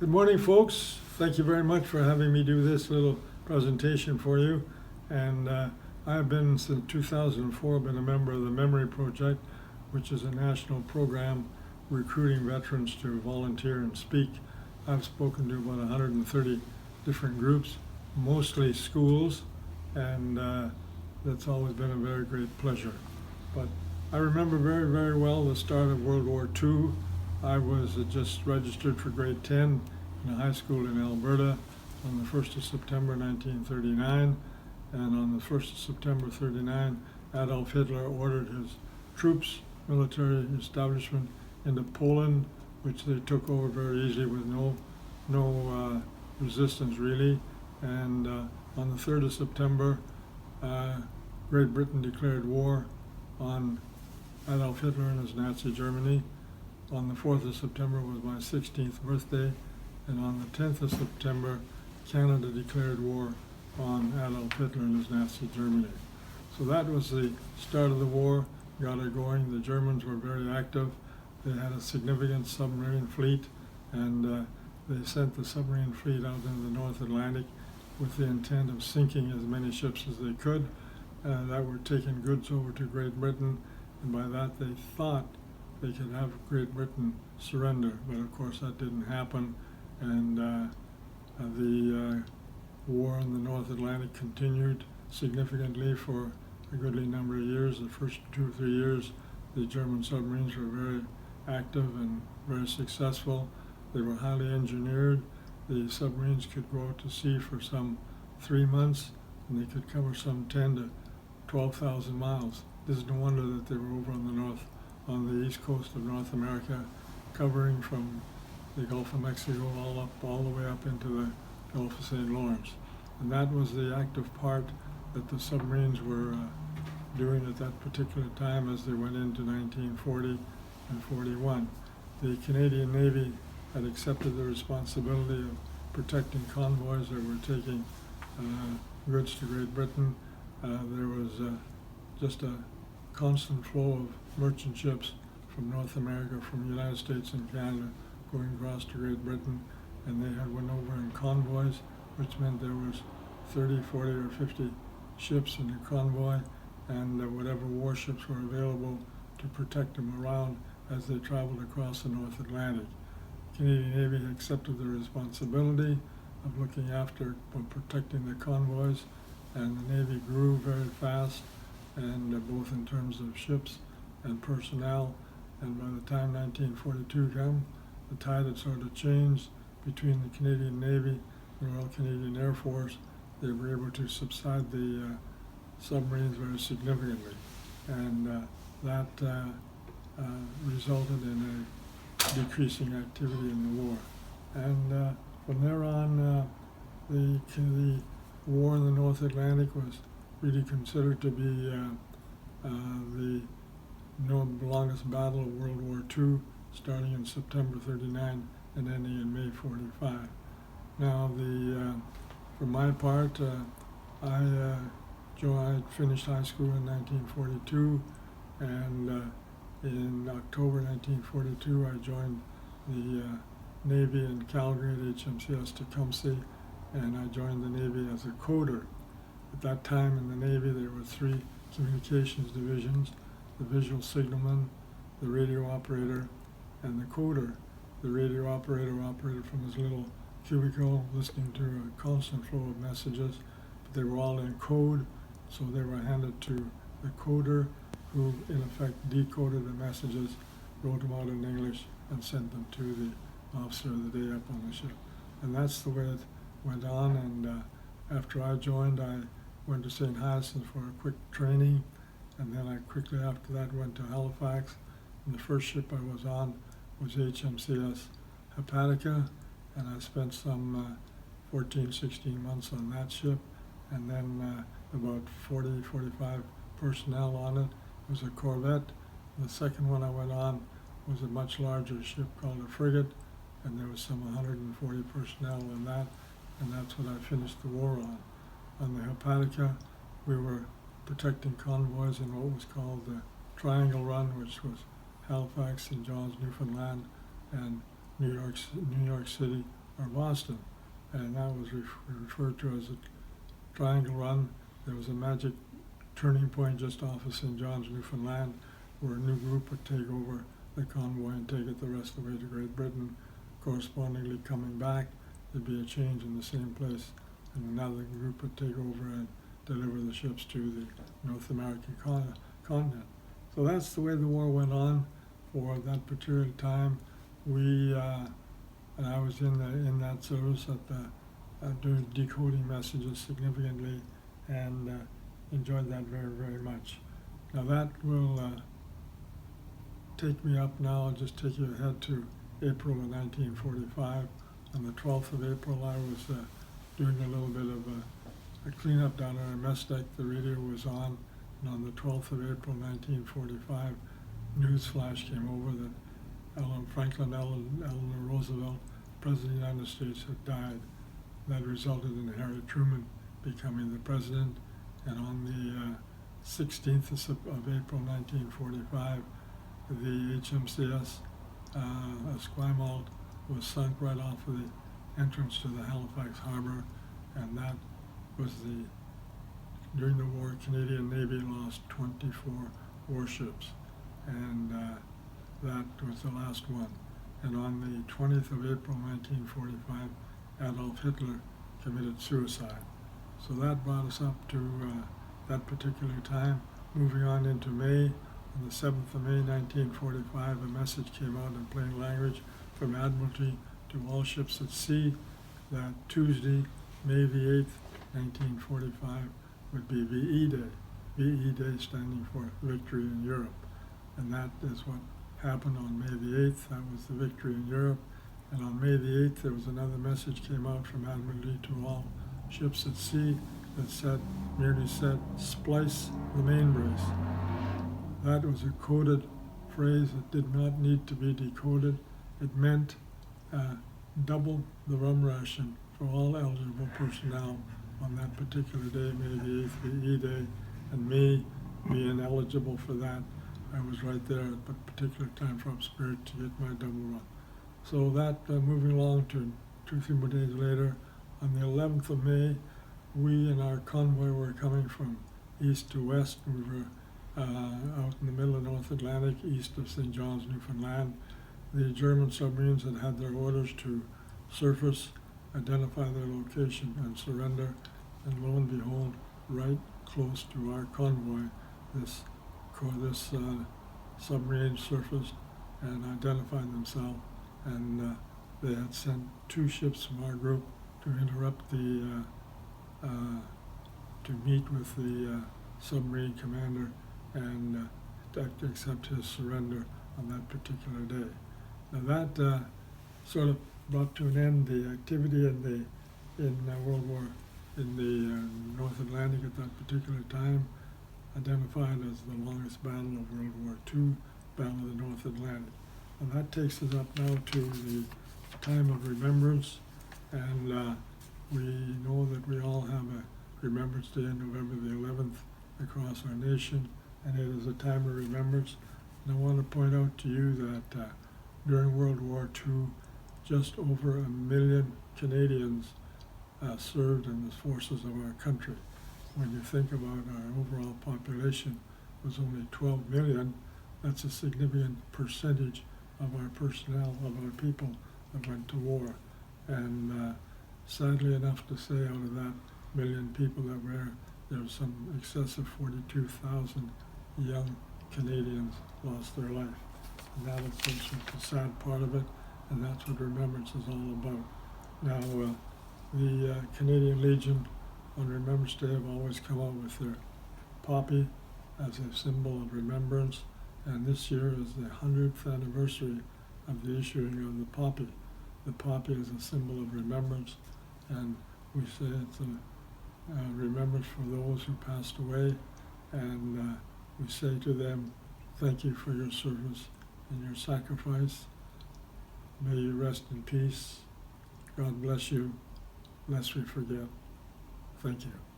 Good morning, folks. Thank you very much for having me do this little presentation for you. And I've been, since 2004, been a member of the Memory Project, which is a national program recruiting veterans to volunteer and speak. I've spoken to about 130 different groups, mostly schools, and that's always been a very great pleasure. But I remember very, very well the start of World War II. I was just registered for grade 10 in a high school in Alberta on the 1st of September 1939, and on the 1st of September 39, Adolf Hitler ordered his troops, military establishment, into Poland, which they took over very easily with no resistance really. And on the 3rd of September, Great Britain declared war on Adolf Hitler and his Nazi Germany. On the 4th of September was my 16th birthday, and on the 10th of September, Canada declared war on Adolf Hitler and his Nazi Germany. So that was the start of the war, got it going. The Germans were very active. They had a significant submarine fleet, and they sent the submarine fleet out into the North Atlantic with the intent of sinking as many ships as they could that were taking goods over to Great Britain, and by that they thought they could have Great Britain surrender, but of course that didn't happen, and the war in the North Atlantic continued significantly for a goodly number of years. The first 2 or 3 years, the German submarines were very active and very successful. They were highly engineered. The submarines could go out to sea for some 3 months, and they could cover some 10 to 12,000 miles. This is no wonder that they were over on the east coast of North America, covering from the Gulf of Mexico all the way up into the Gulf of St. Lawrence. And that was the active part that the submarines were doing at that particular time as they went into 1940 and 41. The Canadian Navy had accepted the responsibility of protecting convoys that were taking goods to Great Britain. There was just a constant flow of merchant ships from North America, from the United States and Canada, going across to Great Britain, and they had went over in convoys, which meant there was 30, 40, or 50 ships in the convoy, and whatever warships were available to protect them around as they traveled across the North Atlantic. The Canadian Navy accepted the responsibility of looking after or protecting the convoys, and the Navy grew very fast, and both in terms of ships and personnel. And by the time 1942 came, the tide had sort of changed between the Canadian Navy and the Royal Canadian Air Force. They were able to subside the submarines very significantly, and that resulted in a decreasing activity in the war. And from there on, the war in the North Atlantic was really considered to be the longest battle of World War II, starting in September 39 and ending in May 45. Now, for my part, I finished high school in 1942, and in October 1942 I joined the Navy in Calgary at HMCS Tecumseh, and I joined the Navy as a coder. At that time in the Navy there were 3 communications divisions: the visual signalman, the radio operator, and the coder. The radio operator operated from his little cubicle listening to a constant flow of messages, but they were all in code, so they were handed to the coder, who in effect decoded the messages, wrote them out in English, and sent them to the officer of the day up on the ship. And that's the way it went on, and after I joined, I went to St. Hansen for a quick training, and then I quickly after that went to Halifax, and the first ship I was on was HMCS Hepatica, and I spent some 14, 16 months on that ship, and then about 40, 45 personnel on it. It was a corvette. The second one I went on was a much larger ship called a frigate, and there was some 140 personnel on that, and that's what I finished the war on. On the Hepatica, we were protecting convoys in what was called the Triangle Run, which was Halifax, St. John's, Newfoundland, and New York City or Boston, and that was referred to as a triangle run. There was a magic turning point just off of St. John's, Newfoundland, where a new group would take over the convoy and take it the rest of the way to Great Britain. Correspondingly, coming back, there'd be a change in the same place, and another group would take over and deliver the ships to the North American continent. So that's the way the war went on for that particular time. And I was in that service at doing decoding messages significantly, and enjoyed that very, very much. Now that will take me up now. I'll just take you ahead to April of 1945. On the 12th of April, I was doing a little bit of a cleanup down on our mess deck. The radio was on, and on the 12th of April 1945, news flash came over that Franklin Eleanor Roosevelt, President of the United States, had died. That resulted in Harry Truman becoming the president, and on the 16th of April 1945, the HMCS Esquimalt was sunk right off of the entrance to the Halifax Harbor, and that was during the war, Canadian Navy lost 24 warships, and that was the last one. And on the 20th of April 1945, Adolf Hitler committed suicide. So that brought us up to that particular time. Moving on into May, on the 7th of May 1945, a message came out in plain language from Admiralty to all ships at sea that Tuesday, May the 8th, 1945, would be VE Day. VE Day standing for Victory in Europe. And that is what happened on May the 8th. That was the victory in Europe. And on May the 8th, there was another message came out from Admiralty to all ships at sea that merely said, splice the main brace. That was a coded phrase that did not need to be decoded. It meant double the rum ration for all eligible personnel on that particular day, May the 8th, VE Day, and me being eligible for that, I was right there at that particular time from Spirit to get my double run. So that, moving along to 2-3 more days later, on the 11th of May, we and our convoy were coming from east to west. We were out in the middle of North Atlantic, east of St. John's, Newfoundland. The German submarines had their orders to surface, identify their location, and surrender. And lo and behold, right close to our convoy, this submarine surfaced and identified themselves, and they had sent 2 ships from our group to interrupt to meet with the submarine commander and to accept his surrender on that particular day. Now that sort of brought to an end the activity in the North Atlantic at that particular time, identified as the longest battle of World War II, Battle of the North Atlantic. And that takes us up now to the time of remembrance, and we know that we all have a Remembrance Day on November the 11th across our nation, and it is a time of remembrance. And I want to point out to you that during World War II, just over 1 million Canadians served in the forces of our country. When you think about our overall population was only 12 million, that's a significant percentage of our personnel, of our people that went to war. And sadly enough to say, out of that 1 million people that were there was some excess of 42,000 young Canadians lost their life. And that, of course, was the sad part of it, and that's what Remembrance is all about. Now, the Canadian Legion on Remembrance Day have always come out with their poppy as a symbol of remembrance, and this year is the 100th anniversary of the issuing of the poppy. The poppy is a symbol of remembrance, and we say it's a remembrance for those who passed away, and we say to them, thank you for your service and your sacrifice. May you rest in peace. God bless you, lest we forget. Thank you.